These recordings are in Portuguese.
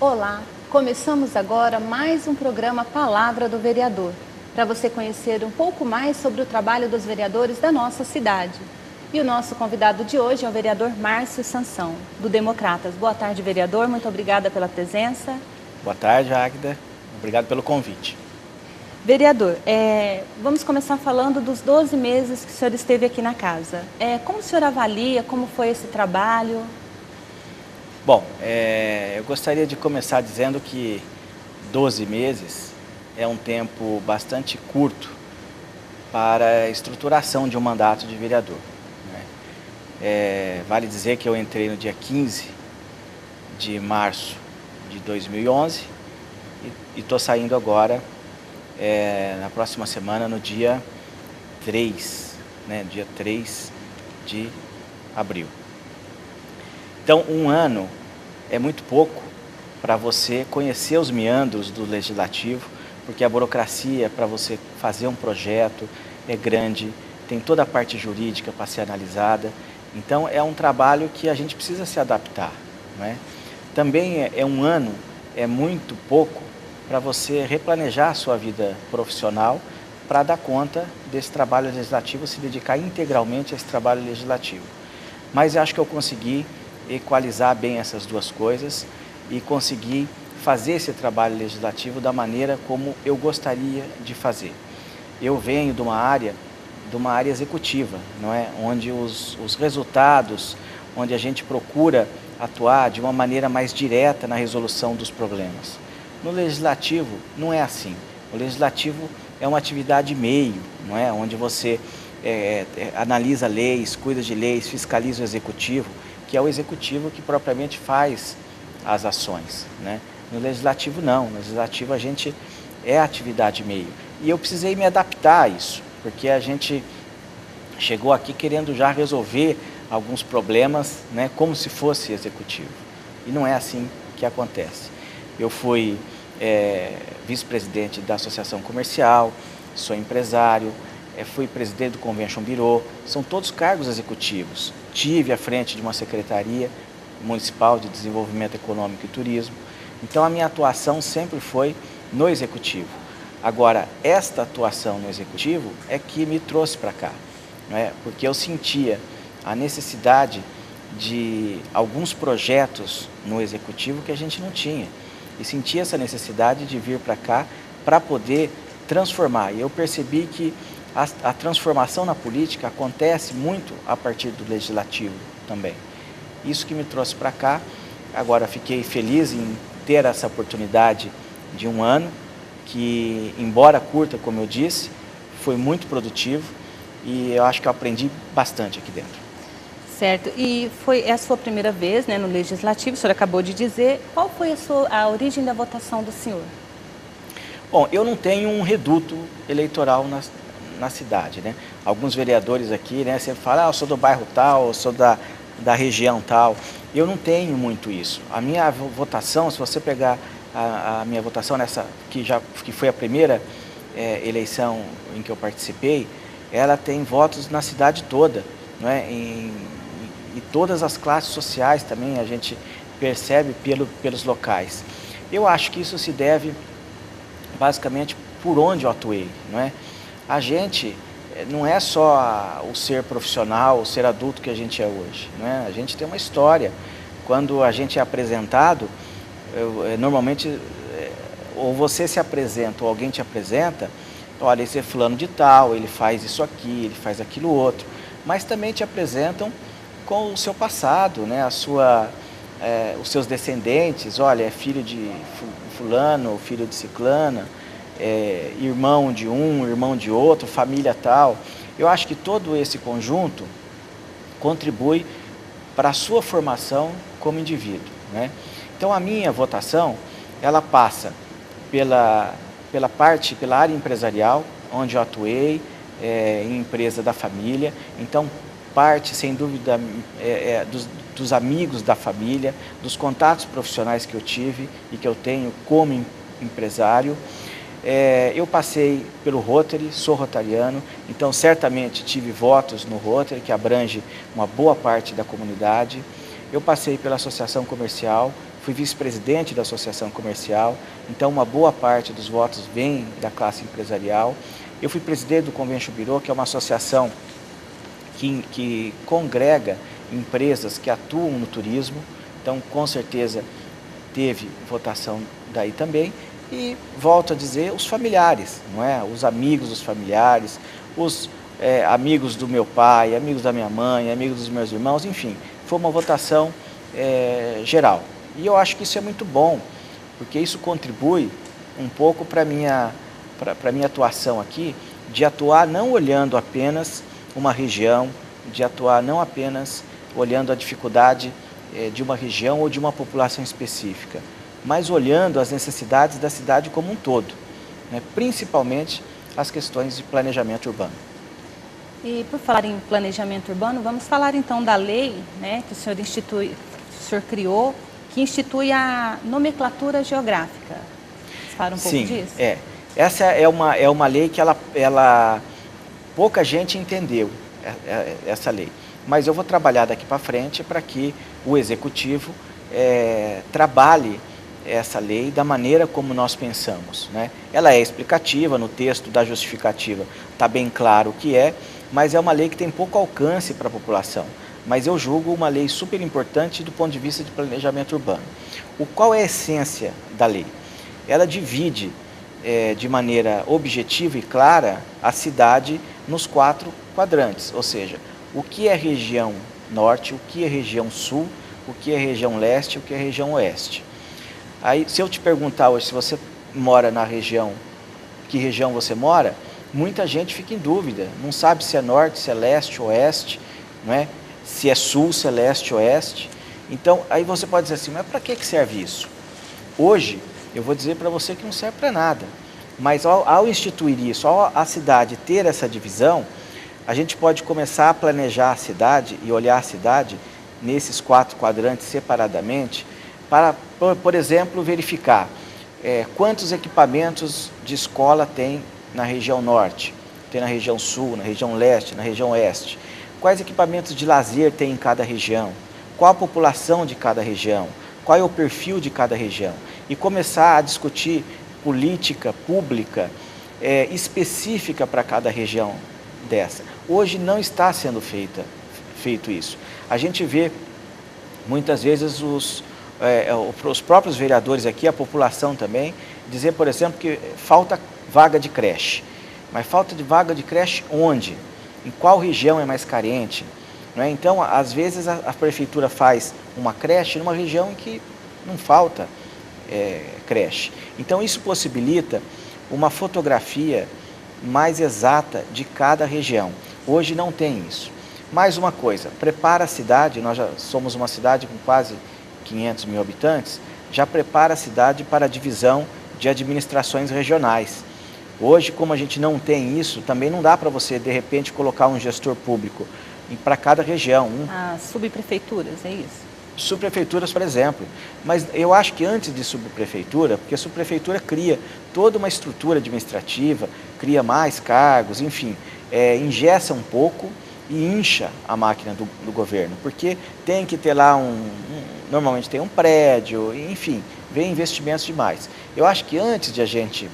Olá, começamos agora mais um programa Palavra do Vereador, para você conhecer um pouco mais sobre o trabalho dos vereadores da nossa cidade. E o nosso convidado de hoje é o vereador Márcio Sansão, do Democratas. Boa tarde, vereador, muito obrigada pela presença. Boa tarde, Águida. Obrigado pelo convite. Vereador, vamos começar falando dos 12 meses que o senhor esteve aqui na casa. Como o senhor avalia, como foi esse trabalho? Bom, eu gostaria de começar dizendo que 12 meses é um tempo bastante curto para a estruturação de um mandato de vereador, né? Vale dizer que eu entrei no dia 15 de março de 2011 e estou saindo agora na próxima semana, no dia 3, né, dia 3 de abril. Então, um ano é muito pouco para você conhecer os meandros do Legislativo, porque a burocracia para você fazer um projeto é grande, tem toda a parte jurídica para ser analisada. Então, é um trabalho que a gente precisa se adaptar, né? Também um ano é muito pouco para você replanejar a sua vida profissional para dar conta desse trabalho legislativo, se dedicar integralmente a esse trabalho legislativo. Mas eu acho que eu consegui equalizar bem essas duas coisas e conseguir fazer esse trabalho legislativo da maneira como eu gostaria de fazer. Eu venho de uma área executiva, não é? Onde os resultados, onde a gente procura atuar de uma maneira mais direta na resolução dos problemas. No legislativo não é assim. O legislativo é uma atividade meio, não é? Onde você analisa leis, cuida de leis, fiscaliza o executivo, que é o executivo que propriamente faz as ações, né? No legislativo não, no legislativo a gente é atividade meio. E eu precisei me adaptar a isso, porque a gente chegou aqui querendo já resolver alguns problemas, né, como se fosse executivo. E não é assim que acontece. Eu fui vice-presidente da Associação Comercial, sou empresário, fui presidente do Convention Bureau, são todos cargos executivos. Tive à frente de uma Secretaria Municipal de Desenvolvimento Econômico e Turismo. Então, a minha atuação sempre foi no Executivo. Agora, esta atuação no Executivo é que me trouxe para cá, né? Porque eu sentia a necessidade de alguns projetos no Executivo que a gente não tinha. E sentia essa necessidade de vir para cá para poder transformar. E eu percebi que a transformação na política acontece muito a partir do legislativo também. Isso que me trouxe para cá. Agora fiquei feliz em ter essa oportunidade de um ano, que, embora curta, como eu disse, foi muito produtivo e eu acho que eu aprendi bastante aqui dentro. Certo, e é a sua primeira vez, né, no Legislativo, o senhor acabou de dizer. Qual foi a origem da votação do senhor? Bom, eu não tenho um reduto eleitoral na cidade, né? Alguns vereadores aqui, né, sempre falam, eu sou do bairro tal, eu sou da região tal. Eu não tenho muito isso. A minha votação, se você pegar a minha votação nessa, que foi a primeira eleição em que eu participei, ela tem votos na cidade toda, não é? E todas as classes sociais também a gente percebe pelos locais. Eu acho que isso se deve basicamente por onde eu atuei, não é? A gente não é só o ser profissional, o ser adulto que a gente é hoje, não é? A gente tem uma história. Quando a gente é apresentado, normalmente ou você se apresenta ou alguém te apresenta, olha, esse é fulano de tal, ele faz isso aqui, ele faz aquilo outro, mas também te apresentam com o seu passado, né? Os seus descendentes, olha, é filho de fulano, filho de ciclana, irmão de um, irmão de outro, família tal. Eu acho que todo esse conjunto contribui para a sua formação como indivíduo, né? Então, a minha votação, ela passa pela área empresarial, onde eu atuei, em empresa da família. Então, parte, sem dúvida, dos amigos da família, dos contatos profissionais que eu tive e que eu tenho como empresário. Eu passei pelo Rotary, sou rotariano, então certamente tive votos no Rotary, que abrange uma boa parte da comunidade. Eu passei pela Associação Comercial, fui vice-presidente da Associação Comercial, então uma boa parte dos votos vem da classe empresarial. Eu fui presidente do Convention Bureau, que é uma associação que congrega empresas que atuam no turismo, então com certeza teve votação daí também. E volto a dizer, os familiares, não é? Os amigos dos familiares, os amigos do meu pai, amigos da minha mãe, amigos dos meus irmãos, enfim, foi uma votação geral. E eu acho que isso é muito bom, porque isso contribui um pouco para a minha atuação aqui, de atuar não olhando apenas uma região, de atuar não apenas olhando a dificuldade de uma região ou de uma população específica, mas olhando as necessidades da cidade como um todo, né? Principalmente as questões de planejamento urbano. E por falar em planejamento urbano, vamos falar então da lei, né, que o senhor criou, que institui a nomenclatura geográfica. Você fala um pouco disso? Sim, essa é uma lei que pouca gente entendeu, essa lei. Mas eu vou trabalhar daqui para frente para que o Executivo trabalhe essa lei da maneira como nós pensamos, né? Ela é explicativa, no texto da justificativa está bem claro o que é, mas é uma lei que tem pouco alcance para a população. Mas eu julgo uma lei super importante do ponto de vista de planejamento urbano. Qual é a essência da lei? Ela divide de maneira objetiva e clara a cidade nos 4 quadrantes, ou seja, o que é região norte, o que é região sul, o que é região leste, o que é região oeste. Aí, se eu te perguntar hoje se você mora na região, que região você mora, muita gente fica em dúvida, não sabe se é norte, se é leste, oeste, não é? Se é sul, se é leste, oeste. Então, aí você pode dizer assim, mas para que serve isso? Hoje, eu vou dizer para você que não serve para nada, mas ao instituir isso, ao a cidade ter essa divisão, a gente pode começar a planejar a cidade e olhar a cidade nesses 4 quadrantes separadamente, para, por exemplo, verificar quantos equipamentos de escola tem na região norte, tem na região sul, na região leste, na região oeste, quais equipamentos de lazer tem em cada região, qual a população de cada região, qual é o perfil de cada região, e começar a discutir política pública específica para cada região dessa. Hoje não está sendo feito isso. A gente vê muitas vezes os próprios vereadores aqui, a população também, dizer, por exemplo, que falta vaga de creche. Mas falta de vaga de creche onde? Em qual região é mais carente? Não é? Então, às vezes, a prefeitura faz uma creche numa região em que não falta creche. Então, isso possibilita uma fotografia mais exata de cada região. Hoje não tem isso. Mais uma coisa, prepara a cidade, nós já somos uma cidade com quase 500 mil habitantes, já prepara a cidade para a divisão de administrações regionais. Hoje, como a gente não tem isso, também não dá para você, de repente, colocar um gestor público para cada região. As subprefeituras, é isso? Subprefeituras, por exemplo. Mas eu acho que antes de subprefeitura, porque a subprefeitura cria toda uma estrutura administrativa, cria mais cargos, enfim, engessa um pouco e incha a máquina do governo, porque tem que ter lá normalmente tem um prédio, enfim, vem investimentos demais. Eu acho que antes de a gente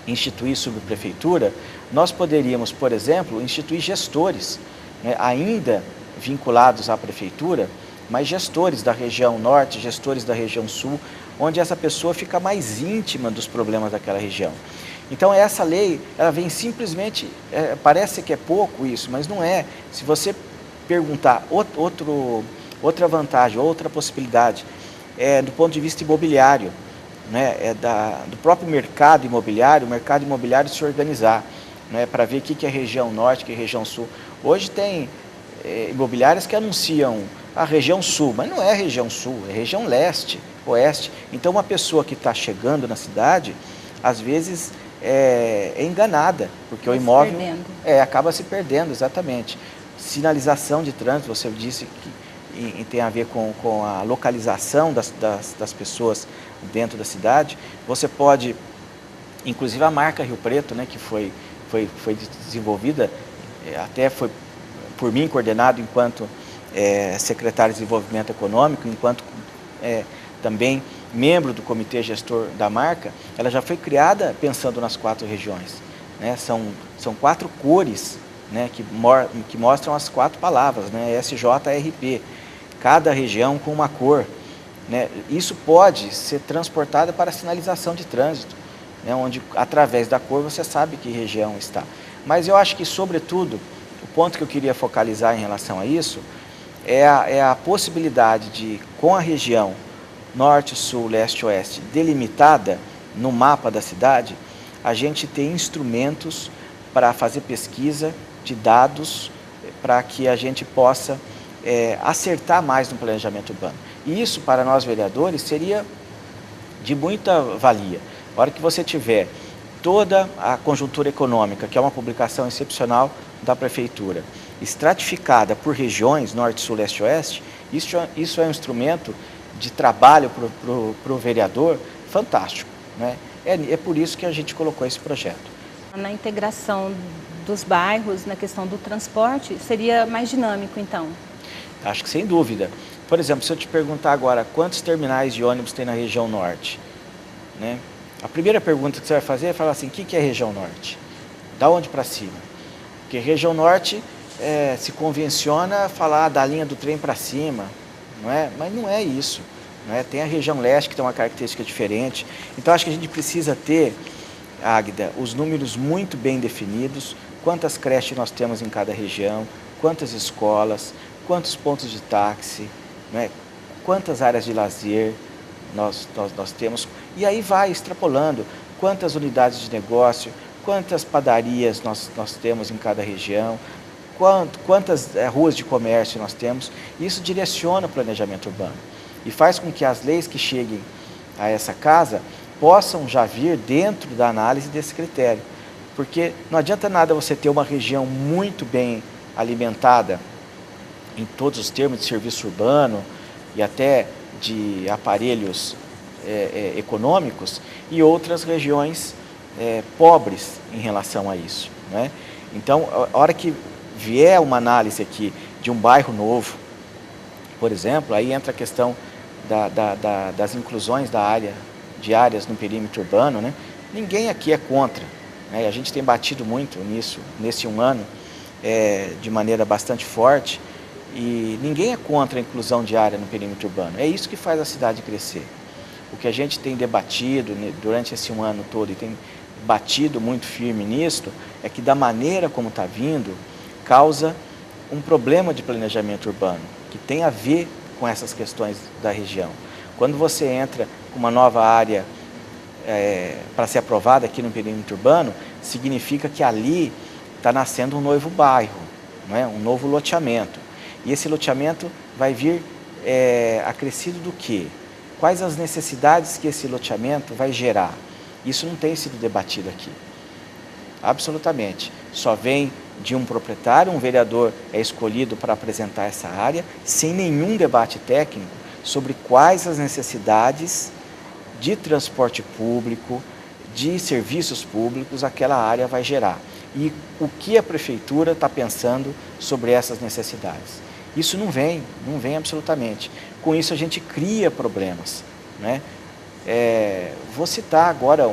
instituir subprefeitura, nós poderíamos, por exemplo, instituir gestores, né, ainda vinculados à prefeitura, mas gestores da região norte, gestores da região sul, onde essa pessoa fica mais íntima dos problemas daquela região. Então essa lei, ela vem simplesmente, parece que é pouco isso, mas não é. Se você perguntar outra vantagem, outra possibilidade, do ponto de vista imobiliário, né, do próprio mercado imobiliário, o mercado imobiliário se organizar, né, para ver o que é região norte, o que é região sul. Hoje tem imobiliárias que anunciam a região sul, mas não é região sul, é região leste, oeste. Então uma pessoa que está chegando na cidade, às vezes é enganada, porque o imóvel acaba se perdendo, exatamente. Sinalização de trânsito, você disse que tem a ver com a localização das pessoas dentro da cidade. Você pode, inclusive a marca Rio Preto, né, que foi desenvolvida, até foi por mim coordenado enquanto secretário de Desenvolvimento Econômico, enquanto também membro do comitê gestor da marca, ela já foi criada pensando nas 4 regiões, né? São 4 cores, né, que mostram as 4 palavras, né? SJRP, cada região com uma cor, né? Isso pode ser transportado para a sinalização de trânsito, né, onde através da cor você sabe que região está. Mas eu acho que, sobretudo, o ponto que eu queria focalizar em relação a isso é a possibilidade de, com a região norte, sul, leste, oeste delimitada no mapa da cidade, a gente ter instrumentos para fazer pesquisa de dados para que a gente possa acertar mais no planejamento urbano. E isso, para nós vereadores, seria de muita valia. A hora que você tiver toda a conjuntura econômica, que é uma publicação excepcional da Prefeitura, estratificada por regiões, norte, sul, leste, oeste, isso é um instrumento de trabalho para o vereador fantástico, né? É por isso que a gente colocou esse projeto. Na integração dos bairros, na questão do transporte, seria mais dinâmico, então? Acho que sem dúvida. Por exemplo, se eu te perguntar agora quantos terminais de ônibus tem na região norte, né? A primeira pergunta que você vai fazer é falar assim, o que é região norte? Da onde para cima? Porque região norte se convenciona a falar da linha do trem para cima, não é? Mas não é isso, não é? Tem a região leste que tem uma característica diferente. Então acho que a gente precisa ter, Águida, os números muito bem definidos, quantas creches nós temos em cada região, quantas escolas, quantos pontos de táxi, não é? Quantas áreas de lazer nós temos, e aí vai extrapolando quantas unidades de negócio, quantas padarias nós temos em cada região, quantas ruas de comércio nós temos. Isso direciona o planejamento urbano e faz com que as leis que cheguem a essa casa possam já vir dentro da análise desse critério, porque não adianta nada você ter uma região muito bem alimentada em todos os termos de serviço urbano e até de aparelhos econômicos e outras regiões pobres em relação a isso, né? Então, a hora que vier uma análise aqui de um bairro novo, por exemplo, aí entra a questão das inclusões de áreas no perímetro urbano, né? Ninguém aqui é contra, né? A gente tem batido muito nisso, nesse 1 ano, de maneira bastante forte, e ninguém é contra a inclusão de área no perímetro urbano. É isso que faz a cidade crescer. O que a gente tem debatido durante esse 1 ano todo e tem batido muito firme nisso, é que da maneira como está vindo, causa um problema de planejamento urbano, que tem a ver com essas questões da região. Quando você entra com uma nova área para ser aprovada aqui no perímetro urbano, significa que ali está nascendo um novo bairro, não é? Um novo loteamento. E esse loteamento vai vir acrescido do quê? Quais as necessidades que esse loteamento vai gerar? Isso não tem sido debatido aqui. Absolutamente. Só vem de um proprietário, um vereador é escolhido para apresentar essa área, sem nenhum debate técnico sobre quais as necessidades de transporte público, de serviços públicos aquela área vai gerar. E o que a prefeitura está pensando sobre essas necessidades. Isso não vem absolutamente. Com isso a gente cria problemas, né? Vou citar agora,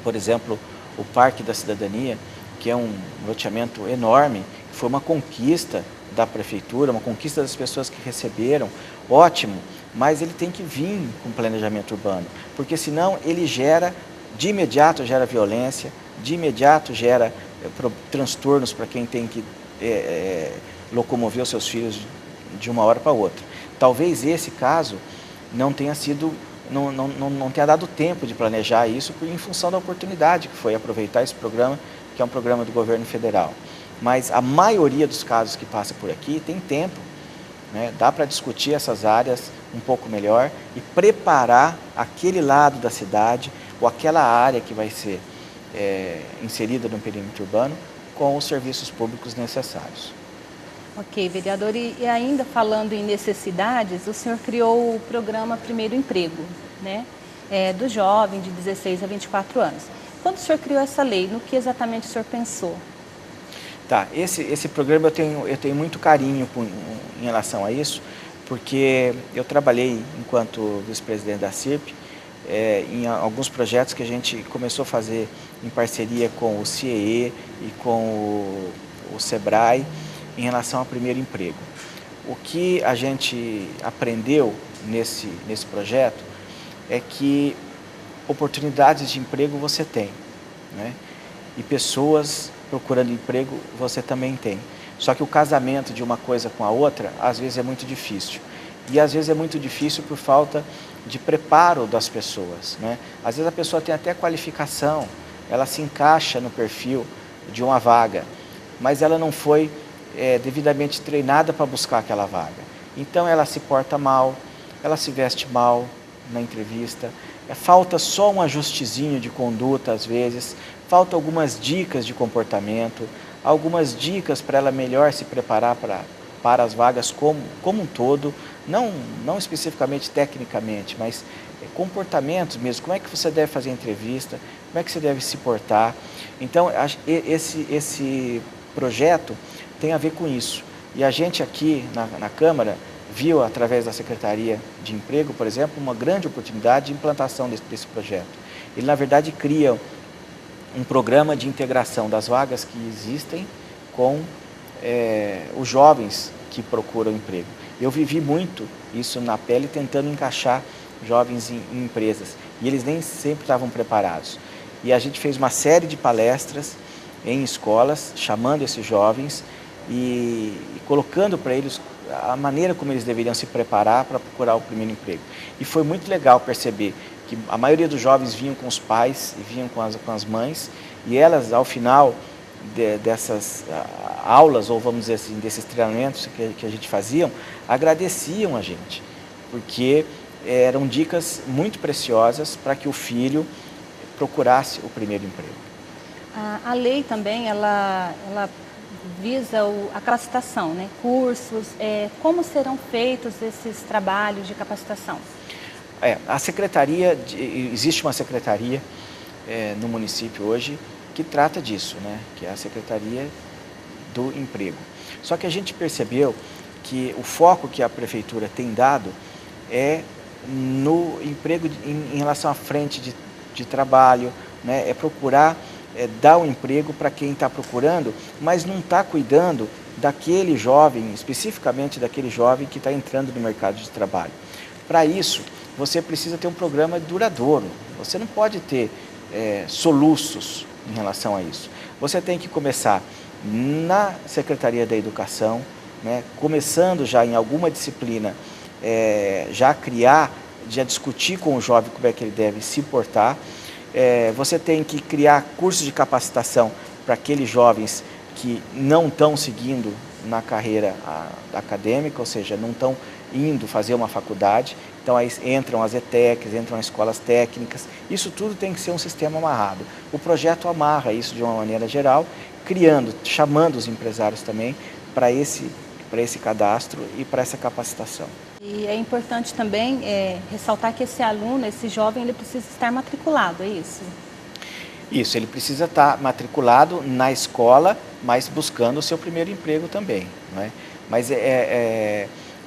por exemplo, o Parque da Cidadania, que é um loteamento enorme, que foi uma conquista da prefeitura, uma conquista das pessoas que receberam, ótimo, mas ele tem que vir com planejamento urbano, porque senão ele de imediato gera violência, de imediato gera transtornos para quem tem que locomover os seus filhos de uma hora para outra. Talvez esse caso não tenha sido, não tenha dado tempo de planejar isso em função da oportunidade que foi aproveitar esse programa, que é um programa do governo federal. Mas a maioria dos casos que passa por aqui tem tempo, né? Dá para discutir essas áreas um pouco melhor e preparar aquele lado da cidade ou aquela área que vai ser inserida no perímetro urbano com os serviços públicos necessários. Ok, vereador, e ainda falando em necessidades, o senhor criou o programa Primeiro Emprego, né? Do jovem de 16 a 24 anos. Quando o senhor criou essa lei, no que exatamente o senhor pensou? Tá, esse programa eu tenho muito carinho em relação a isso, porque eu trabalhei enquanto vice-presidente da CIRP em alguns projetos que a gente começou a fazer em parceria com o CIEE e com o SEBRAE em relação ao primeiro emprego. O que a gente aprendeu nesse projeto é que oportunidades de emprego você tem, né? E pessoas procurando emprego você também tem. Só que o casamento de uma coisa com a outra, às vezes é muito difícil. E às vezes é muito difícil por falta de preparo das pessoas, né? Às vezes a pessoa tem até qualificação, ela se encaixa no perfil de uma vaga, mas ela não foi devidamente treinada para buscar aquela vaga. Então ela se porta mal, ela se veste mal na entrevista, falta só um ajustezinho de conduta às vezes, falta algumas dicas de comportamento, algumas dicas para ela melhor se preparar para as vagas como um todo, não especificamente tecnicamente, mas comportamentos mesmo, como é que você deve fazer a entrevista, como é que você deve se portar. Então, esse projeto tem a ver com isso. E a gente aqui na Câmara viu, através da Secretaria de Emprego, por exemplo, uma grande oportunidade de implantação desse projeto. Ele, na verdade, cria um programa de integração das vagas que existem com os jovens que procuram emprego. Eu vivi muito isso na pele, tentando encaixar jovens em empresas, e eles nem sempre estavam preparados. E a gente fez uma série de palestras em escolas, chamando esses jovens e colocando para eles a maneira como eles deveriam se preparar para procurar o primeiro emprego. E foi muito legal perceber que a maioria dos jovens vinham com os pais e vinham com as mães, e elas, ao final dessas aulas, ou vamos dizer assim, desses treinamentos que a gente fazia, agradeciam a gente, porque eram dicas muito preciosas para que o filho procurasse o primeiro emprego. A lei também, ela visa a capacitação, né? Cursos, como serão feitos esses trabalhos de capacitação? A secretaria, existe uma secretaria no município hoje que trata disso, né? Que é a Secretaria do Emprego. Só que a gente percebeu que o foco que a prefeitura tem dado é no emprego em relação à frente de trabalho, né? É procurar dar um emprego para quem está procurando, mas não está cuidando daquele jovem, especificamente daquele jovem que está entrando no mercado de trabalho. Para isso, você precisa ter um programa duradouro. Você não pode ter soluços em relação a isso. Você tem que começar na Secretaria da Educação, né, começando já em alguma disciplina, já discutir com o jovem como é que ele deve se portar. Você tem que criar cursos de capacitação para aqueles jovens que não estão seguindo na carreira acadêmica, ou seja, não estão indo fazer uma faculdade. Então aí entram as ETECs, entram as escolas técnicas, isso tudo tem que ser um sistema amarrado. O projeto amarra isso de uma maneira geral, chamando os empresários também para esse cadastro e para essa capacitação. E é importante também ressaltar que esse aluno, esse jovem, ele precisa estar matriculado, é isso? Isso, ele precisa estar matriculado na escola, mas buscando o seu primeiro emprego também, não é? Mas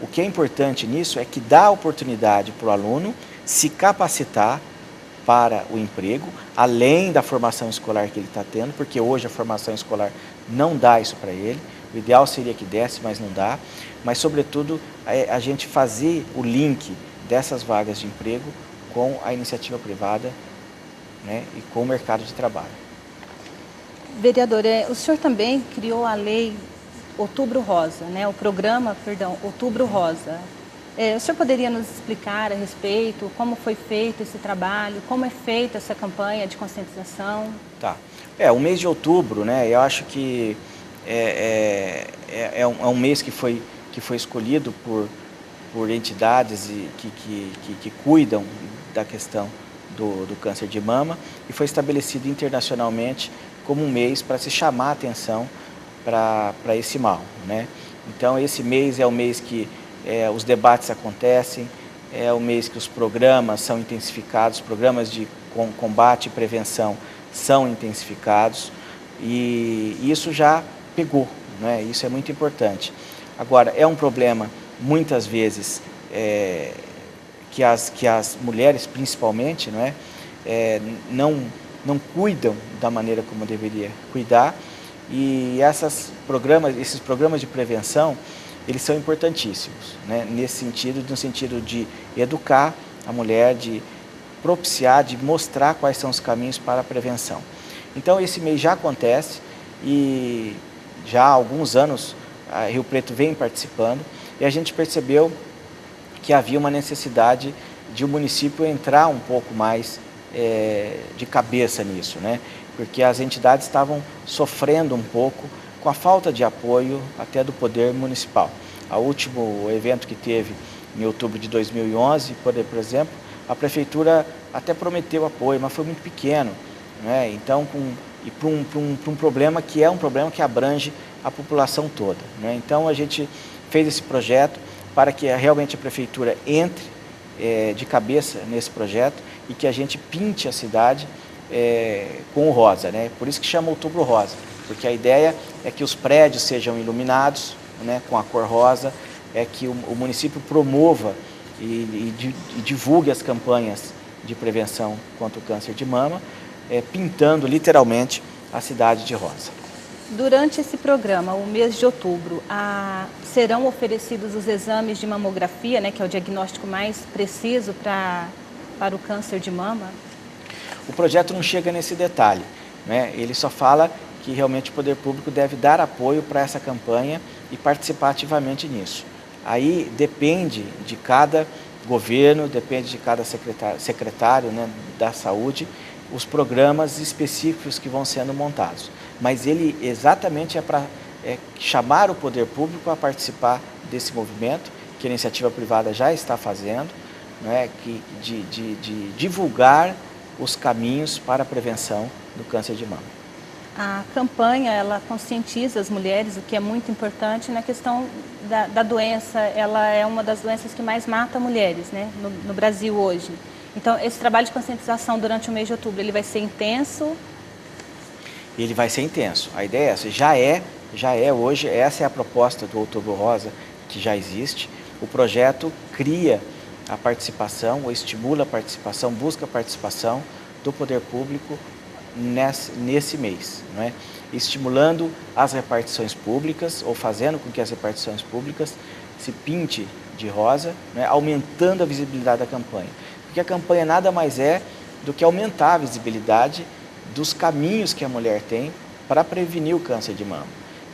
o que é importante nisso é que dá oportunidade para o aluno se capacitar para o emprego, além da formação escolar que ele está tendo, porque hoje a formação escolar não dá isso para ele. O ideal seria que desse, mas não dá. Mas, sobretudo, a gente fazer o link dessas vagas de emprego com a iniciativa privada, né, e com o mercado de trabalho. Vereador, o senhor também criou a lei Outubro Rosa, né, o programa, Outubro Rosa. O senhor poderia nos explicar a respeito como foi feito esse trabalho, como é feita essa campanha de conscientização? Tá. O mês de outubro, né, eu acho que é um mês que foi escolhido por entidades que cuidam da questão do câncer de mama, e foi estabelecido internacionalmente como um mês para se chamar a atenção para esse mal, né? Então esse mês é o mês que os debates acontecem, é o mês que os programas são intensificados, programas de combate e prevenção são intensificados, e isso já pegou, né? Isso é muito importante. Agora, é um problema muitas vezes que as mulheres principalmente, não é, não cuidam da maneira como deveria cuidar, e esses programas de prevenção, eles são importantíssimos, né, no sentido de educar a mulher, de propiciar, de mostrar quais são os caminhos para a prevenção. Então esse mês já acontece e já há alguns anos a Rio Preto vem participando, e a gente percebeu que havia uma necessidade de o município entrar um pouco mais de cabeça nisso, né? Porque as entidades estavam sofrendo um pouco com a falta de apoio até do poder municipal. O último evento que teve em outubro de 2011, por exemplo, a prefeitura até prometeu apoio, mas foi muito pequeno, né? Então, para um problema que é um problema que abrange a população toda, né? Então, a gente fez esse projeto para que realmente a prefeitura entre de cabeça nesse projeto e que a gente pinte a cidade com o rosa, né? Por isso que chama Outubro Rosa, porque a ideia é que os prédios sejam iluminados, né, com a cor rosa, é que o município promova e divulgue as campanhas de prevenção contra o câncer de mama, pintando literalmente a cidade de rosa. Durante esse programa, o mês de outubro, serão oferecidos os exames de mamografia, né, que é o diagnóstico mais preciso para o câncer de mama? O projeto não chega nesse detalhe, né? Ele só fala que realmente o poder público deve dar apoio para essa campanha e participar ativamente nisso. Aí depende de cada governo, depende de cada secretário, né, da saúde, os programas específicos que vão sendo montados. Mas ele exatamente é para chamar o poder público a participar desse movimento, que a iniciativa privada já está fazendo, né, de divulgar os caminhos para a prevenção do câncer de mama. A campanha, ela conscientiza as mulheres, o que é muito importante na questão da doença. Ela é uma das doenças que mais mata mulheres, né, no Brasil hoje. Então, esse trabalho de conscientização durante o mês de outubro, ele vai ser intenso? Ele vai ser intenso. A ideia é essa, já é hoje, essa é a proposta do Outubro Rosa, que já existe. O projeto cria a participação, ou estimula a participação, busca a participação do poder público nesse mês, não é? Estimulando as repartições públicas, ou fazendo com que as repartições públicas se pinte de rosa, né, aumentando a visibilidade da campanha. Porque a campanha nada mais é do que aumentar a visibilidade dos caminhos que a mulher tem para prevenir o câncer de mama.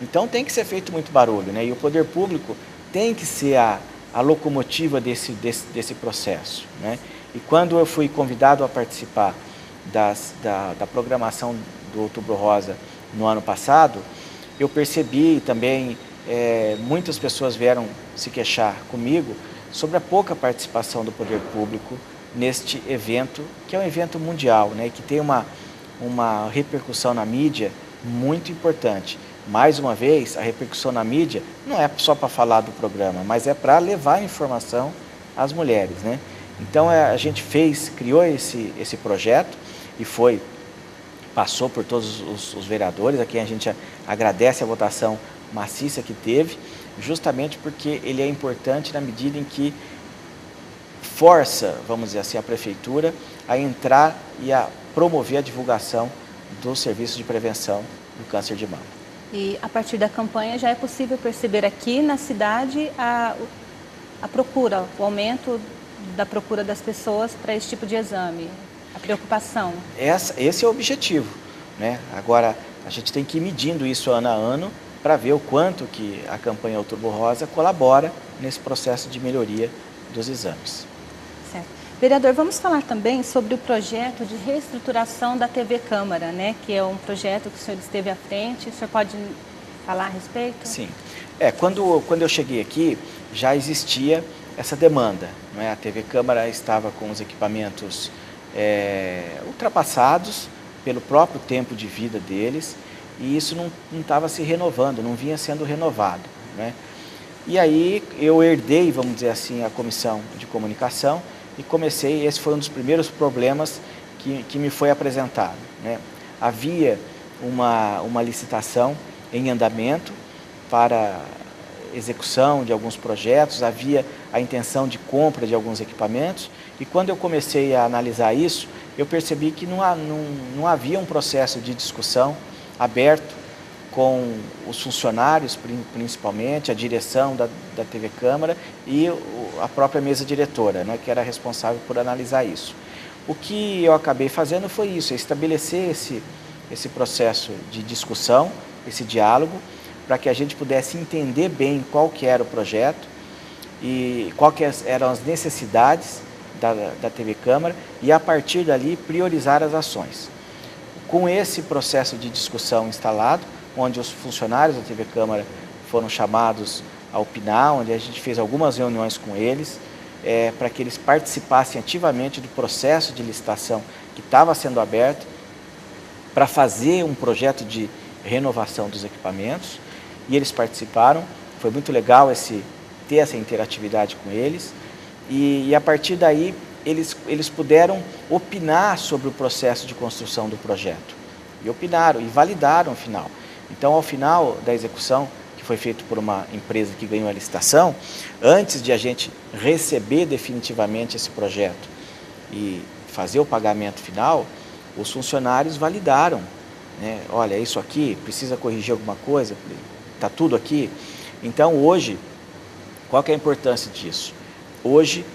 Então tem que ser feito muito barulho, né? E o poder público tem que ser a locomotiva desse processo, né? E quando eu fui convidado a participar da programação do Outubro Rosa no ano passado, eu percebi também, muitas pessoas vieram se queixar comigo sobre a pouca participação do poder público neste evento, que é um evento mundial, né, que tem uma repercussão na mídia muito importante. Mais uma vez, a repercussão na mídia não é só para falar do programa, mas é para levar informação às mulheres, né? Então a gente criou esse projeto e passou por todos os vereadores, a quem a gente agradece a votação maciça que teve, justamente porque ele é importante na medida em que força, vamos dizer assim, a prefeitura a entrar e a promover a divulgação dos serviços de prevenção do câncer de mama. E a partir da campanha já é possível perceber aqui na cidade a procura, o aumento da procura das pessoas para esse tipo de exame, a preocupação. Esse é o objetivo, né? Agora, a gente tem que ir medindo isso ano a ano para ver o quanto que a campanha Outubro Rosa colabora nesse processo de melhoria dos exames. Certo. Vereador, vamos falar também sobre o projeto de reestruturação da TV Câmara, né? Que é um projeto que o senhor esteve à frente. O senhor pode falar a respeito? Sim. Quando eu cheguei aqui, já existia essa demanda, não é? A TV Câmara estava com os equipamentos ultrapassados pelo próprio tempo de vida deles, e isso não estava se renovando, não vinha sendo renovado, né? E aí eu herdei, vamos dizer assim, a comissão de comunicação e esse foi um dos primeiros problemas que me foi apresentado, né? Havia uma licitação em andamento para execução de alguns projetos, havia a intenção de compra de alguns equipamentos, e quando eu comecei a analisar isso, eu percebi que não havia um processo de discussão aberto com os funcionários, principalmente, a direção da TV Câmara e a própria mesa diretora, né, que era responsável por analisar isso. O que eu acabei fazendo foi isso, estabelecer esse processo de discussão, esse diálogo, para que a gente pudesse entender bem qual que era o projeto e quais eram as necessidades da TV Câmara e, a partir dali, priorizar as ações. Com esse processo de discussão instalado, onde os funcionários da TV Câmara foram chamados a opinar, onde a gente fez algumas reuniões com eles, para que eles participassem ativamente do processo de licitação que estava sendo aberto, para fazer um projeto de renovação dos equipamentos, e eles participaram. Foi muito legal ter essa interatividade com eles, e a partir daí eles puderam opinar sobre o processo de construção do projeto, e opinaram, e validaram o final. Então, ao final da execução, que foi feito por uma empresa que ganhou a licitação, antes de a gente receber definitivamente esse projeto e fazer o pagamento final, os funcionários validaram, né? Olha, isso aqui, precisa corrigir alguma coisa? Está tudo aqui? Então, hoje, qual que é a importância disso? Hoje,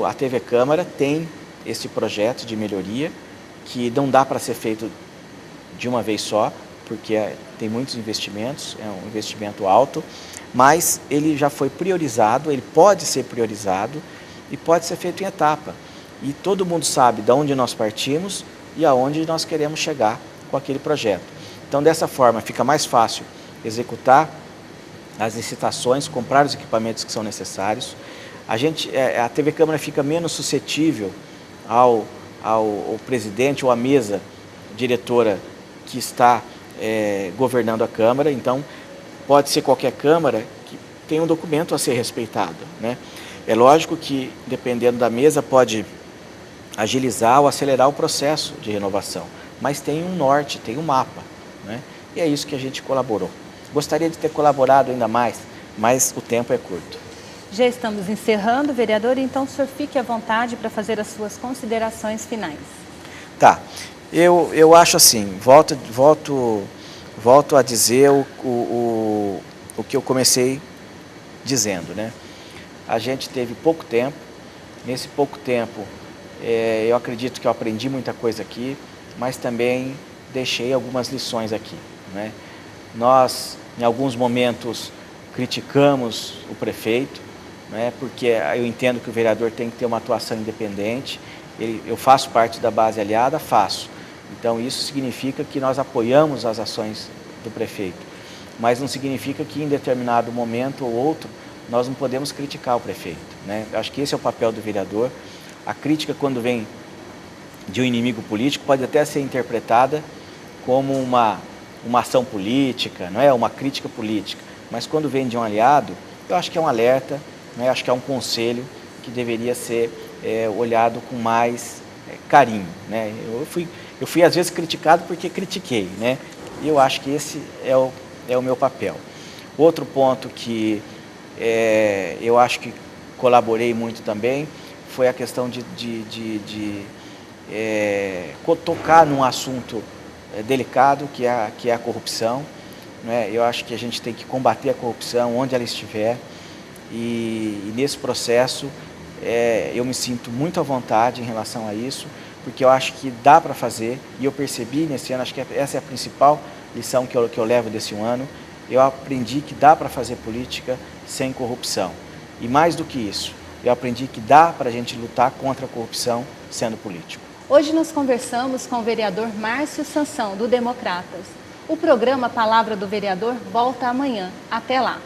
a TV Câmara tem esse projeto de melhoria que não dá para ser feito de uma vez só, porque tem muitos investimentos, é um investimento alto, mas ele já foi priorizado, ele pode ser priorizado e pode ser feito em etapa. E todo mundo sabe de onde nós partimos e aonde nós queremos chegar com aquele projeto. Então, dessa forma, fica mais fácil executar as licitações, comprar os equipamentos que são necessários. A TV Câmara fica menos suscetível ao presidente ou à mesa diretora que está governando a Câmara. Então, pode ser qualquer Câmara que tem um documento a ser respeitado, né? É lógico que, dependendo da mesa, pode agilizar ou acelerar o processo de renovação, mas tem um norte, tem um mapa, né? E é isso que a gente colaborou. Gostaria de ter colaborado ainda mais, mas o tempo é curto. Já estamos encerrando, vereador, então o senhor fique à vontade para fazer as suas considerações finais. Tá, eu acho assim, volto a dizer o que eu comecei dizendo, né? A gente teve pouco tempo, nesse pouco tempo eu acredito que eu aprendi muita coisa aqui, mas também deixei algumas lições aqui, né? Nós, em alguns momentos, criticamos o prefeito, né? Porque eu entendo que o vereador tem que ter uma atuação independente. Eu faço parte da base aliada, faço. Então, isso significa que nós apoiamos as ações do prefeito, mas não significa que em determinado momento ou outro nós não podemos criticar o prefeito, né? Acho que esse é o papel do vereador. A crítica, quando vem de um inimigo político, pode até ser interpretada como uma ação política, não é? Uma crítica política. Mas quando vem de um aliado, eu acho que é um alerta, né? Acho que é um conselho que deveria ser olhado com mais carinho, né? Eu fui às vezes criticado porque critiquei, né? E eu acho que esse é o meu papel. Outro ponto que eu acho que colaborei muito também foi a questão de tocar num assunto delicado, que é a corrupção, né? Eu acho que a gente tem que combater a corrupção onde ela estiver, e nesse processo eu me sinto muito à vontade em relação a isso, porque eu acho que dá para fazer, e eu percebi nesse ano, acho que essa é a principal lição que eu levo desse ano. Eu aprendi que dá para fazer política sem corrupção, e mais do que isso, eu aprendi que dá para a gente lutar contra a corrupção sendo político. Hoje nós conversamos com o vereador Márcio Sansão, do Democratas. O programa Palavra do Vereador volta amanhã. Até lá!